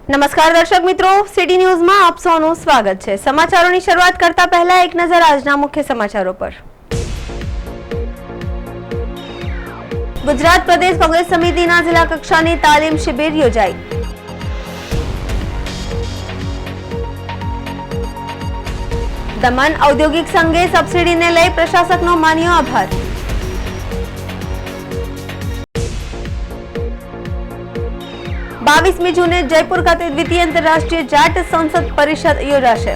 નમસ્કાર દર્શક મિત્રો, સિટી ન્યૂઝમાં આપ સૌનું સ્વાગત છે। સમાચારોની શરૂઆત કરતા પહેલા એક નજર આજના મુખ્ય સમાચારો પર। ગુજરાત પ્રદેશ કોંગ્રેસ સમિતિના જિલ્લા કક્ષાની તાલીમ શિબિર યોજાઈ। દમણ ઔદ્યોગિક સંઘે સબસિડીને લઈ પ્રશાસકનો માન્યો આભાર। 22મી જૂને જયપુર ખાતે દ્વિતીય આંતરરાષ્ટ્રીય જાટ સંસદ પરિષદ યોજાશે।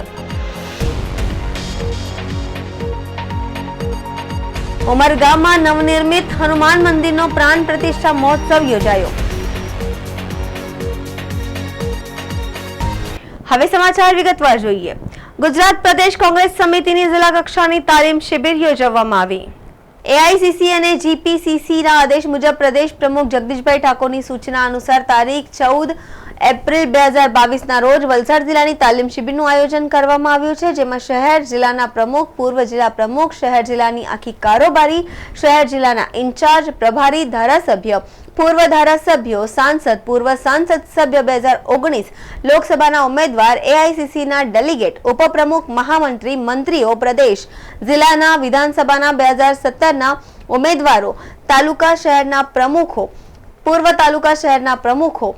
ઉમરગામમાં નવનિર્મિત હનુમાન મંદિરનો પ્રાણ પ્રતિષ્ઠા મહોત્સવ યોજાયો। હવે સમાચાર વિગતવાર જોઈએ। ગુજરાત પ્રદેશ કોંગ્રેસ સમિતિની જિલ્લા કક્ષાની તાલીમ શિબિર યોજવામાં આવી। एआईसीसी અને जीपीसीसीના આદેશ મુજબ પ્રદેશ પ્રમુખ જગદીશભાઈ ઠાકોરની સૂચના અનુસાર તારીખ 14 એપ્રિલ 2022ના રોજ વલસાડ જિલ્લાની તાલીમ શિબિરનું આયોજન કરવામાં આવ્યું છે, જેમાં શહેર જિલ્લાના પ્રમુખ, પૂર્વ જિલ્લા પ્રમુખ, શહેર જિલ્લાની આખી કારોબારી, શહેર જિલ્લાના ઇન્ચાર્જ, પ્રભારી, ધારાસભ્ય, પૂર્વ ધારાસભ્યો, સાંસદ, પૂર્વ સાંસદ સભ્ય 2019 લોકસભાના ઉમેદવાર, એઆઈસીસીના ડેલિગેટ, ઉપપ્રમુખ, મહામંત્રી, મંત્રીઓ, પ્રદેશ જિલ્લાના વિધાનસભાના 2017ના ઉમેદવારો, તાલુકા શહેરના પ્રમુખો, પૂર્વ તાલુકા શહેરના પ્રમુખો,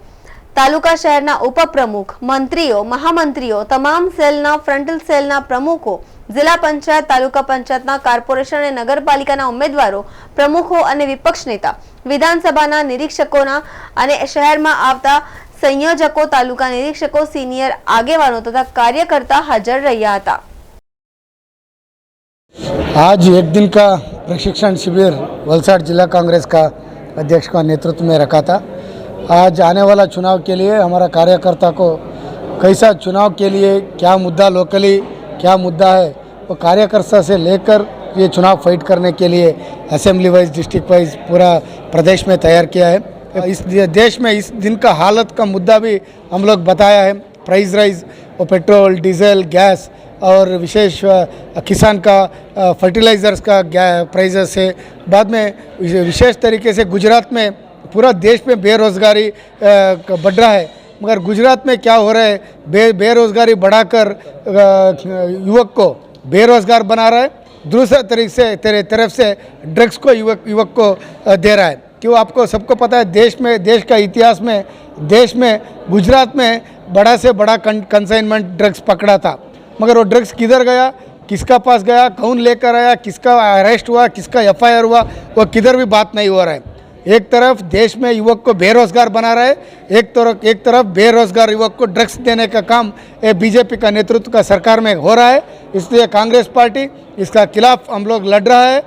તાલુકા શહેરના ઉપપ્રમુખ, મંત્રીઓ, મહામંત્રીઓ, તમામ સેલના ફ્રન્ટલ સેલના પ્રમુખો, જિલ્લા પંચાયત, તાલુકા પંચાયતના, કોર્પોરેશન અને નગરપાલિકાના ઉમેદવારો, પ્રમુખો અને વિપક્ષ નેતા, વિધાનસભાના નિરીક્ષકોના અને શહેરમાં આવતા સંયોજકો, તાલુકા નિરીક્ષકો, સિનિયર આગેવાનો તથા કાર્યકર્તા હાજર રહ્યા હતા। आज एक दिन का प्रशिक्षण शिविर वलसाड़ जिला कांग्रेस का अध्यक्ष का नेतृत्व में रखा था। आज आने वाला चुनाव के लिए हमारा कार्यकर्ता को कैसा चुनाव के लिए क्या मुद्दा लोकली क्या मुद्दा है वो कार्यकर्ता से लेकर ये चुनाव फाइट करने के लिए असेंबली वाइज डिस्ट्रिक्ट वाइज पूरा प्रदेश में तैयार किया है। इस देश में इस दिन का हालत का मुद्दा भी हम लोग बताया है। प्राइस राइज और पेट्रोल, डीजल, गैस और विशेष किसान का फर्टिलाइज़र्स का प्राइजेस है। बाद में विशेष तरीके से गुजरात में पूरा देश में बेरोज़गारी बढ़ रहा है, मगर गुजरात में क्या हो रहा है, बेरोज़गारी बढ़ाकर युवक को बेरोज़गार बना रहा है। दूसरे तरीके से तेरे तरफ से ड्रग्स को युवक को दे रहा है। क्यों आपको सबको पता है देश का इतिहास में देश में गुजरात में बड़ा से बड़ा कंसाइनमेंट ड्रग्स पकड़ा था, मगर वो ड्रग्स किधर गया, किसका पास गया, कौन लेकर आया, किसका अरेस्ट हुआ, किसका एफआईआर हुआ, वो किधर भी बात नहीं हो रहा है। एक तरफ देश में युवक को बेरोजगार बना रहा है, एक तरफ बेरोजगार युवक को ड्रग्स देने का काम बीजेपी का नेतृत्व का सरकार में हो रहा है। इसलिए कांग्रेस पार्टी इसका खिलाफ हम लोग लड़ रहा है।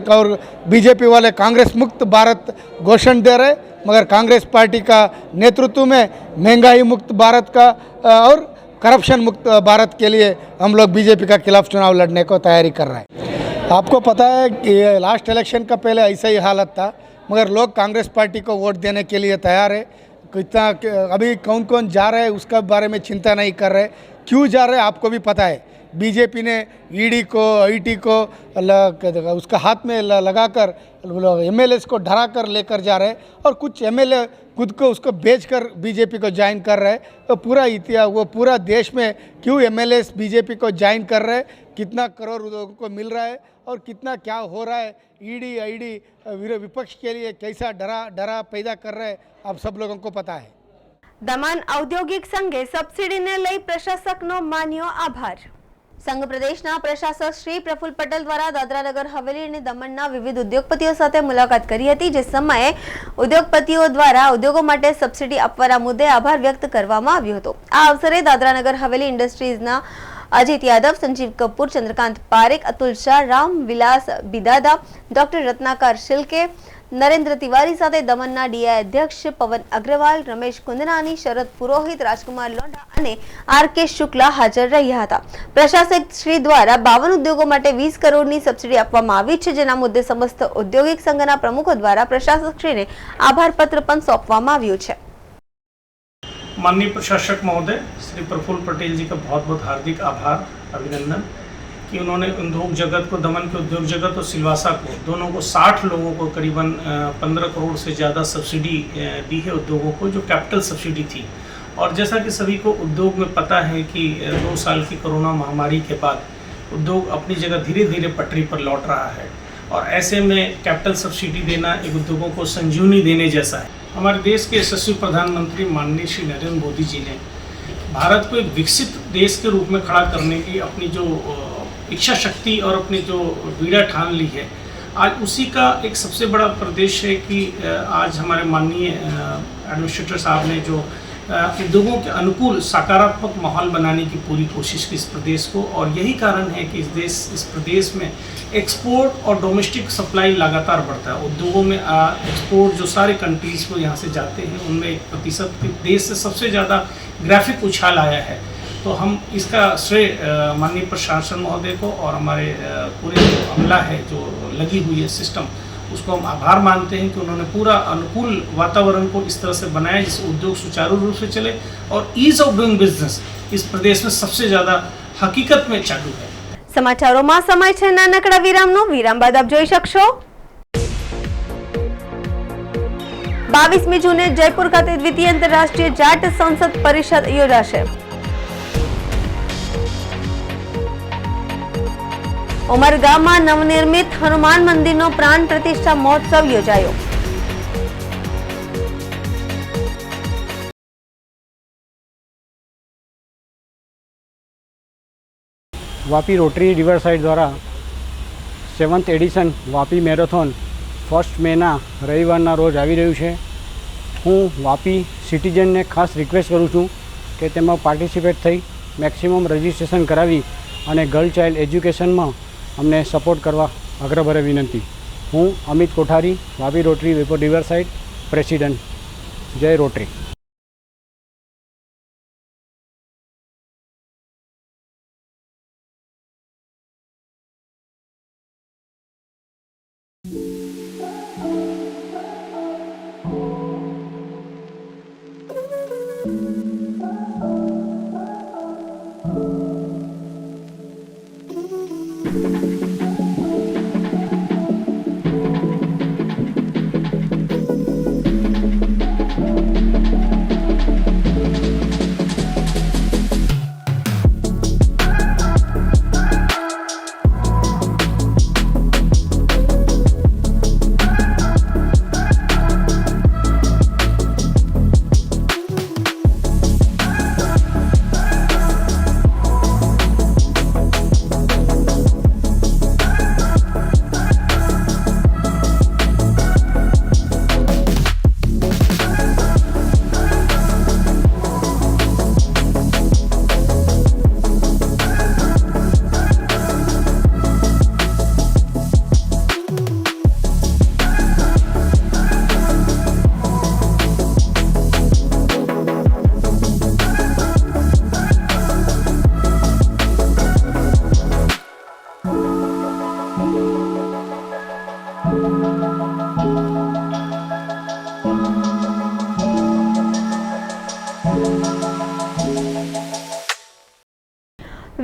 और बीजेपी वाले कांग्रेस मुक्त भारत घोषणा दे रहे, मगर कांग्रेस पार्टी का नेतृत्व में महंगाई मुक्त भारत का और करप्शन मुक्त भारत के लिए हम लोग बीजेपी का खिलाफ चुनाव लड़ने को तैयारी कर रहे हैं। आपको पता है कि लास्ट इलेक्शन का पहले ऐसा ही हालत था, मगर लोग कांग्रेस पार्टी को वोट देने के लिए तैयार है। कितना अभी कौन कौन जा रहे हैं उसका बारे में चिंता नहीं कर रहे। क्यों जा रहे हैं आपको भी पता है। बीजेपी ने ईडी को, आईटी को उसका हाथ में लगाकर एमएलए को डरा कर लेकर जा रहे हैं, और कुछ एमएलए खुद को उसको बेचकर बीजेपी को ज्वाइन कर रहे हैं। तो पूरा इतिहास वो पूरा देश में क्यों एमएलए बीजेपी को ज्वाइन कर रहे हैं, कितना करोड़ लोगों को मिल रहा है और कितना क्या हो रहा है, ईडी आईडी विपक्ष के लिए कैसा डरा पैदा कर रहे हैं, आप सब लोगों को पता है। દમણ ઔદ્યોગિક સંઘે સબસિડીને લઈ પ્રશાસકનો માન્યો આભાર। સંઘ પ્રદેશના પ્રશાસક શ્રી પ્રફુલ્લ પટેલ દ્વારા દાદરા નગર હવેલી અને દમણના વિવિધ ઉદ્યોગપતિઓ સાથે મુલાકાત કરી હતી, જે સમયે ઉદ્યોગપતિઓ દ્વારા ઉદ્યોગો માટે સબસિડી આપવાના મુદ્દે આભાર વ્યક્ત કરવામાં આવ્યો હતો। આ અવસરે દાદરા નગર હવેલી ઇન્ડસ્ટ્રીઝના अजित यादव, संजीव कपूर, चंद्रकांत पारेख, अतुल शाह, राम विलास बिदादा, डॉक्टर रत्नाकर शिल्के, नरेंद्र तिवारी साथे दमणना डीआई अध्यक्ष पवन अग्रवाल, रमेश कुंदनानी, शरद पुरोहित, राजकुमार लोंढा અને આર.કે. શુક્લા હાજર રહ્યા હતા। પ્રશાસક શ્રી દ્વારા 52 ઉદ્યોગો માટે 20 કરોડની સબસિડી આપવામાં આવી છે, જેના મુદ્દે સમસ્ત ઔદ્યોગિક સંઘના પ્રમુખો દ્વારા પ્રશાસક શ્રીને આભાર પત્ર પણ સોંપવામાં આવ્યું છે। माननीय प्रशासक महोदय श्री प्रफुल्ल पटेल जी का बहुत बहुत हार्दिक आभार, अभिनंदन कि उन्होंने उद्योग जगत को, दमन के उद्योग जगत और सिलवासा को, दोनों को 60 लोगों को करीबन 15 करोड़ से ज़्यादा सब्सिडी दी है उद्योगों को, जो कैपिटल सब्सिडी थी। और जैसा कि सभी को उद्योग में पता है कि 2 साल की कोरोना महामारी के बाद उद्योग अपनी जगह धीरे धीरे पटरी पर लौट रहा है और ऐसे में कैपिटल सब्सिडी देना एक उद्योगों को संजीवनी देने जैसा है। हमारे देश के यशस्वी प्रधानमंत्री माननीय श्री नरेंद्र मोदी जी ने भारत को एक विकसित देश के रूप में खड़ा करने की अपनी जो इच्छा शक्ति और अपनी जो बीड़ा ठान ली है, आज उसी का एक सबसे बड़ा प्रदेश है कि आज हमारे माननीय एडमिनिस्ट्रेटर साहब ने जो उद्योगों के अनुकूल सकारात्मक माहौल बनाने की पूरी कोशिश की इस प्रदेश को, और यही कारण है कि इस प्रदेश में एक्सपोर्ट और डोमेस्टिक सप्लाई लगातार बढ़ता है। उद्योगों में एक्सपोर्ट जो सारे कंट्रीज़ को यहाँ से जाते हैं उनमें 1% देश से सबसे ज़्यादा ग्राफिक उछाल आया है। तो हम इसका श्रेय माननीय प्रशासन महोदय को और हमारे पूरे जो अमला है जो लगी हुई है सिस्टम, उसको हम आभार मानते हैं कि उन्होंने पूरा अनुकूल वातावरण को इस तरह से बनाया जिससे उद्योग सुचारू रूप से चले और ईज ऑफ डूइंग बिजनेस इस प्रदेश में सबसे ज़्यादा हकीकत में चालू है। સમાચારોમાં સમય છે નાનકડા વિરામનો, વિરામ બાદ આપ જોઈ શકશો 22મી જૂને જયપુર ખાતે દ્વિતીય આંતરરાષ્ટ્રીય જાટ સંસદ પરિષદ યોજાશે। ઉમરગામમાં નવનિર્મિત હનુમાન મંદિરનો પ્રાણ પ્રતિષ્ઠા મહોત્સવ યોજાયો। વાપી રોટરી રિવરસાઇડ દ્વારા 7th એડિશન વાપી મેરેથોન 1 મેના રવિવારના રોજ આવી રહ્યું છે। હું વાપી સિટીઝનને ખાસ રિક્વેસ્ટ કરું છું કે તેમાં પાર્ટિસિપેટ થઈ મેક્સિમમ રજિસ્ટ્રેશન કરાવી અને ગર્લ ચાઇલ્ડ એજ્યુકેશનમાં અમને સપોર્ટ કરવા આગ્રહભરે વિનંતી। હું અમિત કોઠારી, વાપી રોટરી રિવરસાઇડ પ્રેસિડેન્ટ, જય રોટરી।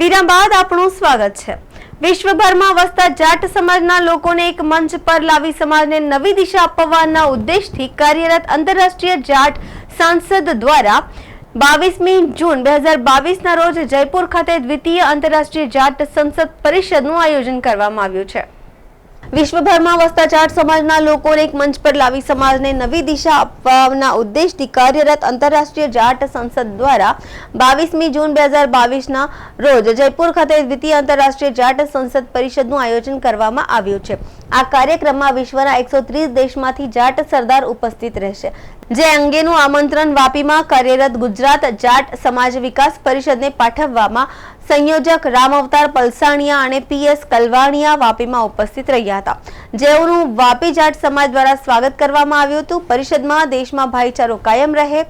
વિરામ બાદ આપણું સ્વાગત છે। વિશ્વભરમાં વસતા જાટ સમાજના લોકોને એક મંચ પર લાવી સમાજને નવી દિશા આપવાના ઉદ્દેશથી કાર્યરત આંતરરાષ્ટ્રીય જાટ સંસદ દ્વારા 22મી જૂન 2022ના રોજ જયપુર ખાતે દ્વિતીય આંતરરાષ્ટ્રીય જાટ સંસદ પરિષદનું આયોજન કરવામાં આવ્યું છે। વિશ્વભરમાં વસતા જાટ સમાજના લોકોને એક મંચ પર લાવી સમાજને નવી દિશા આપવાના ઉદ્દેશથી કાર્યરત આંતરરાષ્ટ્રીય જાટ સંસદ દ્વારા 22મી જૂન 2022ના રોજ જયપુર ખાતે દ્વિતીય આંતરરાષ્ટ્રીય જાટ સંસદ પરિષદનું આયોજન કરવામાં આવ્યું છે। આ કાર્યક્રમમાં વિશ્વના 130 દેશમાંથી જાટ સરદાર ઉપસ્થિત રહેશે, જે અંગેનું આમંત્રણ વાપીમાં કાર્યરત ગુજરાત જાટ સમાજ વિકાસ પરિષદને પાઠવવામાં સંયોજક રામ અવતાર પલસાણિયા અને પીએસ કલવાણિયા વાપીમાં ઉપસ્થિત રહ્યા હતા, જેઓનું વાપી જાટ સમાજ દ્વારા સ્વાગત કરવામાં આવ્યું હતું। પરિષદમાં દેશમાં ભાઈચારો કાયમ રહે,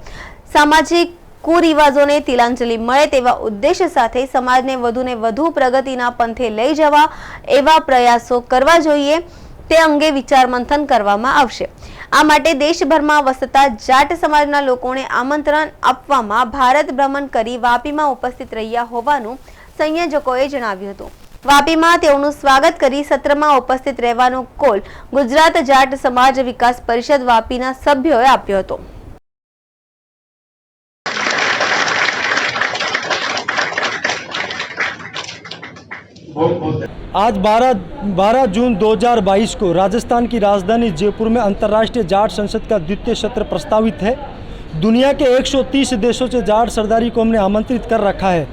સામાજિક કુરિવાજોને તિલાંજલિ મળે તેવા ઉદ્દેશ્ય સાથે સમાજને વધુને વધુ પ્રગતિના પંથે લઈ જવા એવા પ્રયાસો કરવા જોઈએ તે અંગે વિચાર મંથન કરવામાં આવશે। આ માટે દેશભરમાં વસતા જાટ સમાજના લોકોને આમંત્રણ આપવામાં ભારત ભ્રમણ કરી વાપીમાં ઉપસ્થિત રહ્યા હોવાનું સંયોજકોએ જણાવ્યું હતું। વાપીમાં તેઓનું સ્વાગત કરી સત્રમાં ઉપસ્થિત રહેવાનો કોલ ગુજરાત જાટ સમાજ વિકાસ પરિષદ વાપીના સભ્યોએ આપ્યો હતો। आज 12 जून 2022 को राजस्थान की राजधानी जयपुर में अंतर्राष्ट्रीय जाट संसद का द्वितीय सत्र प्रस्तावित है। दुनिया के 130 देशों से जाट सरदारी को हमने आमंत्रित कर रखा है।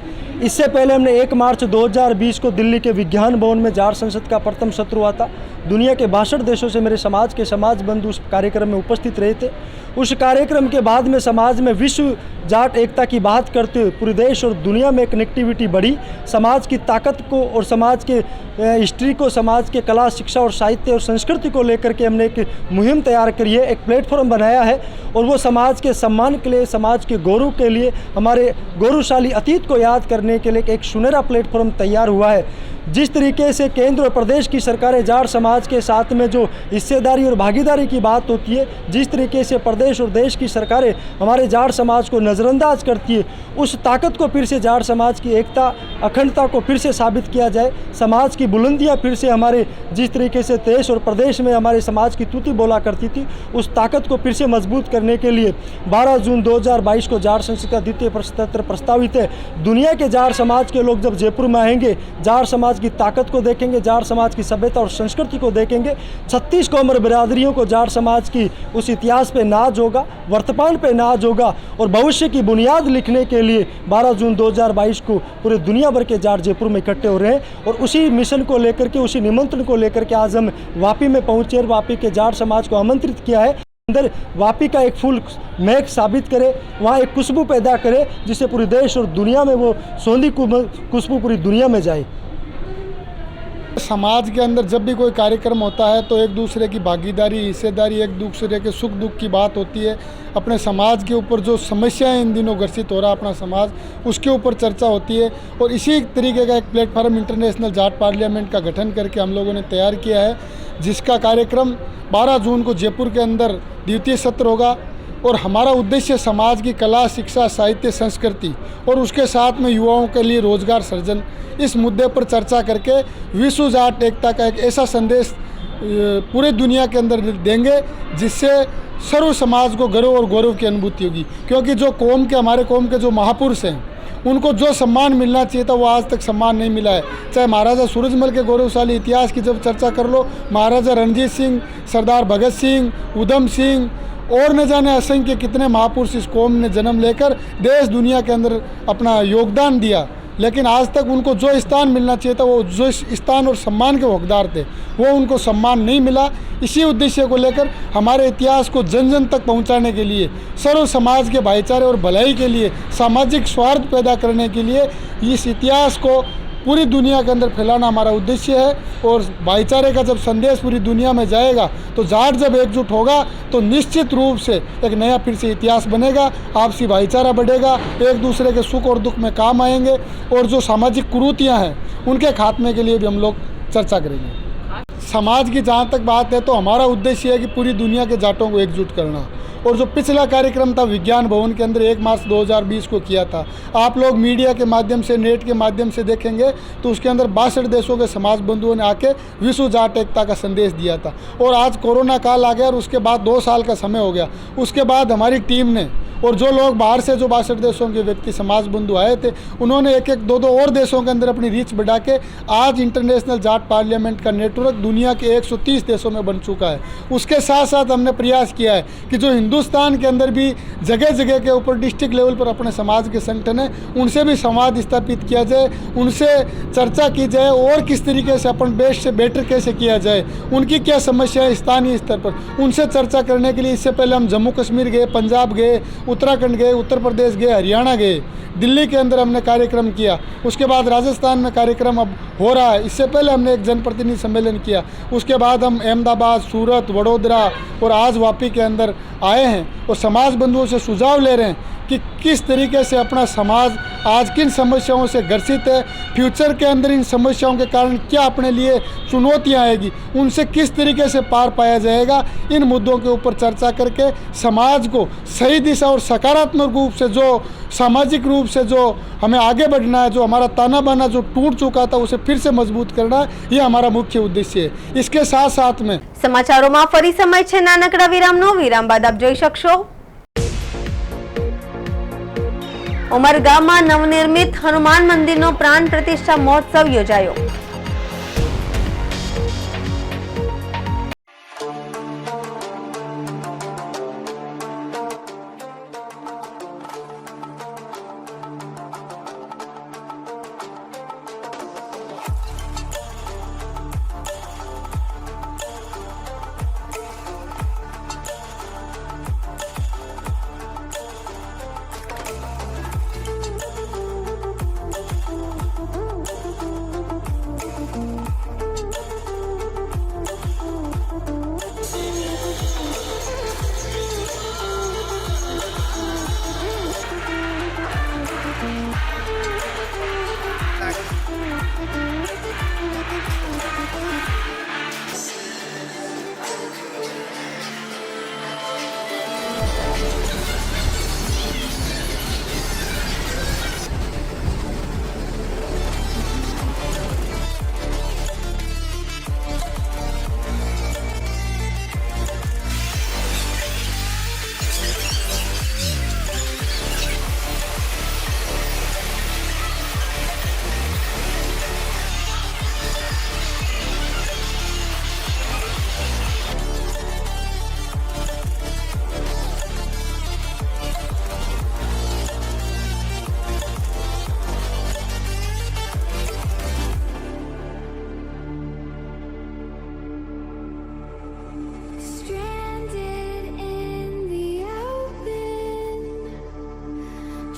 इससे पहले हमने 1 मार्च 2020 को दिल्ली के विज्ञान भवन में जाट संसद का प्रथम सत्र हुआ था। दुनिया के 62 देशों से मेरे समाज के समाज बंधु उस कार्यक्रम में उपस्थित रहे थे। उस कार्यक्रम के बाद में समाज में विश्व जाट एकता की बात करते हुए पूरे देश और दुनिया में कनेक्टिविटी बढ़ी। समाज की ताकत को और समाज के हिस्ट्री को, समाज के कला, शिक्षा और साहित्य और संस्कृति को लेकर के हमने एक मुहिम तैयार करी है, एक प्लेटफॉर्म बनाया है और वो समाज के सम्मान के लिए, समाज के गौरव के लिए, हमारे गौरवशाली अतीत को याद करने के लिए एक सुनहरा प्लेटफॉर्म तैयार हुआ है। जिस तरीके से केंद्र और प्रदेश की सरकारें जाट समाज के साथ में जो हिस्सेदारी और भागीदारी की बात होती है, जिस तरीके से प्रदेश और देश की सरकारें हमारे जाट समाज को नज़रअंदाज करती है, उस ताकत को फिर से जाट समाज की एकता, अखंडता को फिर से साबित किया जाए। समाज की बुलंदियां फिर से हमारे जिस तरीके से देश और प्रदेश में हमारे समाज की तूती बोला करती थी, उस ताकत को फिर से मजबूत करने के लिए 12 जून 2022 को जाट संसद का द्वितीय सत्र प्रस्तावित है। दुनिया के जाट समाज के लोग जब जयपुर में आएंगे, जाट समाज की ताकत को देखेंगे, जाट समाज की सभ्यता और संस्कृति को देखेंगे। 36 कौम और बिरादरियों को जाट समाज की उस इतिहास पे नाज होगा, वर्तमान पे नाज होगा और भविष्य की बुनियाद लिखने के लिए 12 जून 2022 को पूरे दुनिया भर के जाट जयपुर में इकट्ठे हो रहे हैं। और उसी मिशन को लेकर के, उसी निमंत्रण को लेकर के आज हम वापी में पहुंचे और वापी के जाट समाज को आमंत्रित किया है। अंदर वापी का एक फूल महक साबित करे, वहाँ एक खुशबू पैदा करे, जिससे पूरे देश और दुनिया में वो सौंधी खुशबू पूरी दुनिया में जाए। समाज के अंदर जब भी कोई कार्यक्रम होता है तो एक दूसरे की भागीदारी, हिस्सेदारी, एक दूसरे के सुख दुख की बात होती है। अपने समाज के ऊपर जो समस्याएं इन दिनों ग्रसित हो रहा है अपना समाज, उसके ऊपर चर्चा होती है। और इसी तरीके का एक प्लेटफार्म इंटरनेशनल जाट पार्लियामेंट का गठन करके हम लोगों ने तैयार किया है, जिसका कार्यक्रम 12 जून को जयपुर के अंदर द्वितीय सत्र होगा। और हमारा उद्देश्य समाज की कला, शिक्षा, साहित्य, संस्कृति और उसके साथ में युवाओं के लिए रोजगार सृजन, इस मुद्दे पर चर्चा करके विश्व जाट एकता का एक ऐसा संदेश पूरे दुनिया के अंदर देंगे जिससे सर्व समाज को गर्व और गौरव की अनुभूति होगी। क्योंकि जो हमारे कौम के जो महापुरुष हैं, उनको जो सम्मान मिलना चाहिए था वो आज तक सम्मान नहीं मिला है। चाहे महाराजा सूरजमल के गौरवशाली इतिहास की जब चर्चा कर लो, महाराजा रणजीत सिंह, सरदार भगत सिंह, उधम सिंह और न जाने असंख्य कितने महापुरुष इस कौम ने जन्म लेकर देश दुनिया के अंदर अपना योगदान दिया, लेकिन आज तक उनको जो स्थान मिलना चाहिए था, वो जो स्थान और सम्मान के हकदार थे, वो उनको सम्मान नहीं मिला। इसी उद्देश्य को लेकर हमारे इतिहास को जन जन तक पहुंचाने के लिए, सर्व समाज के भाईचारे और भलाई के लिए, सामाजिक स्वार्थ पैदा करने के लिए इस इतिहास को पूरी दुनिया के अंदर फैलाना हमारा उद्देश्य है। और भाईचारे का जब संदेश पूरी दुनिया में जाएगा तो जाट जब एकजुट होगा तो निश्चित रूप से एक नया फिर से इतिहास बनेगा, आपसी भाईचारा बढ़ेगा, एक दूसरे के सुख और दुख में काम आएंगे और जो सामाजिक कुरीतियाँ हैं उनके खात्मे के लिए भी हम लोग चर्चा करेंगे। समाज की जहाँ तक बात है तो हमारा उद्देश्य है कि पूरी दुनिया के जाटों को एकजुट करना। और जो पिछला कार्यक्रम था विज्ञान भवन के अंदर 1 मार्च 2020 को किया था, आप लोग मीडिया के माध्यम से, नेट के माध्यम से देखेंगे तो उसके अंदर 62 देशों के समाज बंधुओं ने आके विश्व जाट एकता का संदेश दिया था। और आज कोरोना काल आ गया और उसके बाद 2 साल का समय हो गया। उसके बाद हमारी टीम ने और जो लोग बाहर से जो 62 देशों के व्यक्ति समाज बंधु आए थे, उन्होंने एक 2 और देशों के अंदर अपनी रीच बढ़ा के आज इंटरनेशनल जाट पार्लियामेंट का नेटवर्क दुनिया के 130 देशों में बन चुका है। उसके साथ साथ हमने प्रयास किया है कि जो हिंदुस्तान के अंदर भी जगह जगह के ऊपर डिस्ट्रिक्ट लेवल पर अपने समाज के संगठन है, उनसे भी संवाद स्थापित किया जाए, उनसे चर्चा की जाए और किस तरीके से अपन बेस्ट से बेटर कैसे किया जाए, उनकी क्या समस्या है स्थानीय स्तर पर, उनसे चर्चा करने के लिए इससे पहले हम जम्मू कश्मीर गए, पंजाब गए, उत्तराखंड गए, उत्तर प्रदेश गए, हरियाणा गए, दिल्ली के अंदर हमने कार्यक्रम किया। उसके बाद राजस्थान में कार्यक्रम अब हो रहा है। इससे पहले हमने एक जनप्रतिनिधि सम्मेलन किया। उसके बाद हम अहमदाबाद, सूरत, वडोदरा और आज वापी के अंदर आए हैं और समाज बंधुओं से सुझाव ले रहे हैं कि किस तरीके से अपना समाज आज किन समस्याओं से ग्रसित है, फ्यूचर के अंदर इन समस्याओं के कारण क्या अपने लिए चुनौतियां आएगी, उनसे किस तरीके से पार पाया जाएगा। इन मुद्दों के ऊपर चर्चा करके समाज को सही दिशा और सकारात्मक रूप से, जो सामाजिक रूप से जो हमें आगे बढ़ना है, जो हमारा ताना बाना जो टूट चुका था उसे फिर से मजबूत करना, ये हमारा मुख्य उद्देश्य है। इसके साथ साथ में સમાચારોમાં ફરી સમય છે નાનકડા વિરામનો। વિરામ બાદ આપ જોઈ શકશો ઉમરગામમાં નવનિર્મિત હનુમાન મંદિરનો પ્રાણ પ્રતિષ્ઠા મહોત્સવ યોજાયો।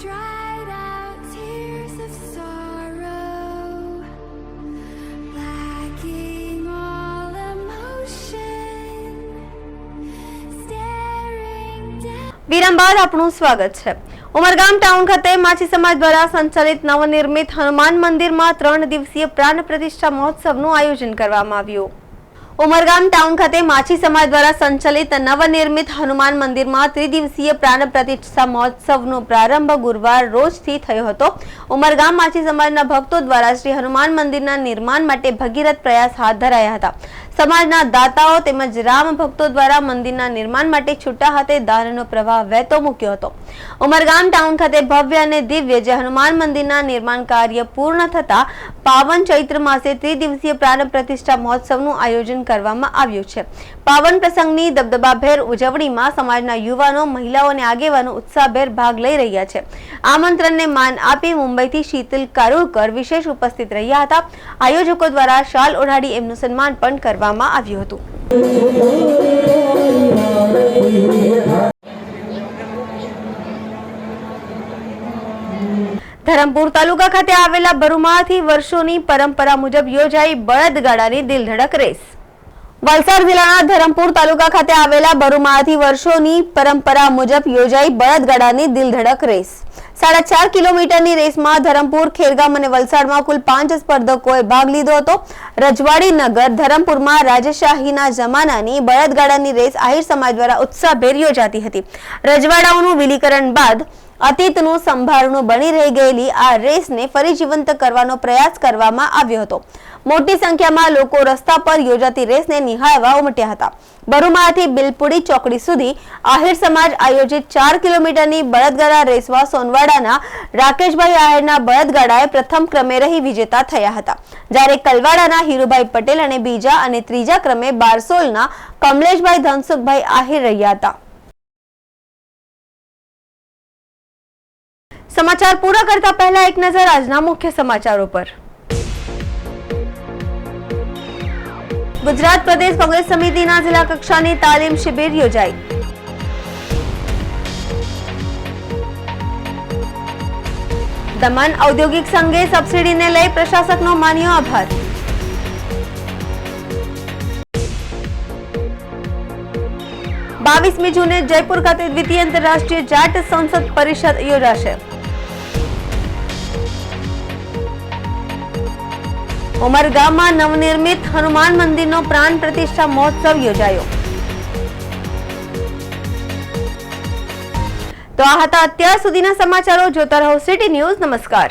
dried out tears of sorrow, lacking all emotion, staring down. વિરામ બાદ આપનું સ્વાગત છે. ઉમરગામ ટાઉન ખાતે માછી સમાજ દ્વારા સંચાલિત નવનિર્મિત હનુમાન મંદિરમાં 3 દિવસીય પ્રાણ પ્રતિષ્ઠા મહોત્સવનું આયોજન કરવામાં આવ્યું. ઉમરગામ ટાઉન ખાતે માછી સમાજ દ્વારા સંચાલિત નવનિર્મિત હનુમાન મંદિરમાં ત્રિદિવસીય પ્રાણ પ્રતિષ્ઠા મહોત્સવનો પ્રારંભ ગુરુવાર રોજથી થયો હતો. ઉમરગામ માછી સમાજના ભક્તો દ્વારા શ્રી હનુમાન મંદિરના નિર્માણ માટે ભગીરથ પ્રયાસ હાથ ધરાયા હતા. સમાજના દાતાઓ તેમજ રામ ભક્તો દ્વારા મંદિરના નિર્માણ માટે છૂટા હાથે દાનનો પ્રવાહ વહેતો મૂક્યો હતો. ઉમરગામ ટાઉન ખાતે ભવ્ય અને દિવ્ય જે હનુમાન મંદિરના નિર્માણ કાર્ય પૂર્ણ થતા પાવન ચૈત્ર માસે ત્રિદિવસીય પ્રાણ પ્રતિષ્ઠા મહોત્સવનું આયોજન કરવામાં આવ્યું છે. પાવન પ્રસંગની દબદબાભેર ઉજવણીમાં સમાજના યુવાનો, મહિલાઓ અને આગેવાનો ઉત્સાહભેર ભાગ લઈ રહ્યા છે. આમંત્રણને માન આપી મુંબઈથી શીતલ કારુળકર વિશેષ ઉપસ્થિત રહ્યા હતા. આયોજકો દ્વારા શાલ ઓઢાડી એમનું સન્માન પણ કરવામાં આવ્યું હતું. ધરમપુર તાલુકા ખાતે આવેલા બરુમાથી વર્ષોની પરંપરા મુજબ યોજાઈ બળદગાડાની દિલધડક રેસ. વલસાડ જિલ્લાના ધરમપુર તાલુકા ખાતે આવેલા બરુમાથી વર્ષોની પરંપરા મુજબ યોજાઈ બળદગાડાની દિલધડક રેસ. 4.5 કિલોમીટરની રેસમાં ધરમપુર, ખેરગામ અને વલસાડમાં કુલ 5 સ્પર્ધકોએ ભાગ લીધો હતો. રજવાડી નગર ધરમપુરમાં રાજશાહીના જમાનાની બળદગાડાની રેસ આહિર સમાજ દ્વારા ઉત્સાહભેર યોજાતી હતી. રજવાડાઓનું વિલીકરણ બાદ અતીતનું સંભારણું બની રહી ગયેલી આ રેસને ફરી જીવંત કરવાનો પ્રયાસ કરવામાં આવ્યો હતો. મોટી સંખ્યામાં લોકો રસ્તા પર યોજાતી રેસને નિહાળવા ઉમટ્યા હતા. બરુમાથી બિલપુડી ચોકડી સુધી આહિર સમાજ આયોજિત 4 કિલોમીટરની બળદગાડા રેસમાં સોનવાડાના રાકેશભાઈ આહિરના બળદગાડાએ પ્રથમ ક્રમે રહી વિજેતા થયા હતા, જ્યારે કલવાડાના હીરુભાઈ પટેલ અને બીજા અને ત્રીજા ક્રમે બારસોલના કમલેશભાઈ ધનસુખભાઈ આહિર રહ્યા હતા. સમાચાર પૂરા કરતા પહેલા એક નજર આજના મુખ્ય સમાચારો પર. ગુજરાત પ્રદેશ કોંગ્રેસ સમિતિના જિલ્લા કક્ષાની તાલીમ શિબિર યોજાઈ. દમણ ઔદ્યોગિક સંઘે સબસિડીને લઈ પ્રશાસકનો માન્યો આભાર. બાવીસમી જૂને જયપુર ખાતે દ્વિતીય આંતરરાષ્ટ્રીય જાટ સંસદ પરિષદ યોજાશે. ઉમરગામમાં નવનિર્મિત હનુમાન મંદિરનો પ્રાણ પ્રતિષ્ઠા મહોત્સવ યોજાયો. તો આ હતા અત્યાર સુધીના સમાચારો. જોતા રહો સિટી ન્યૂઝ. નમસ્કાર.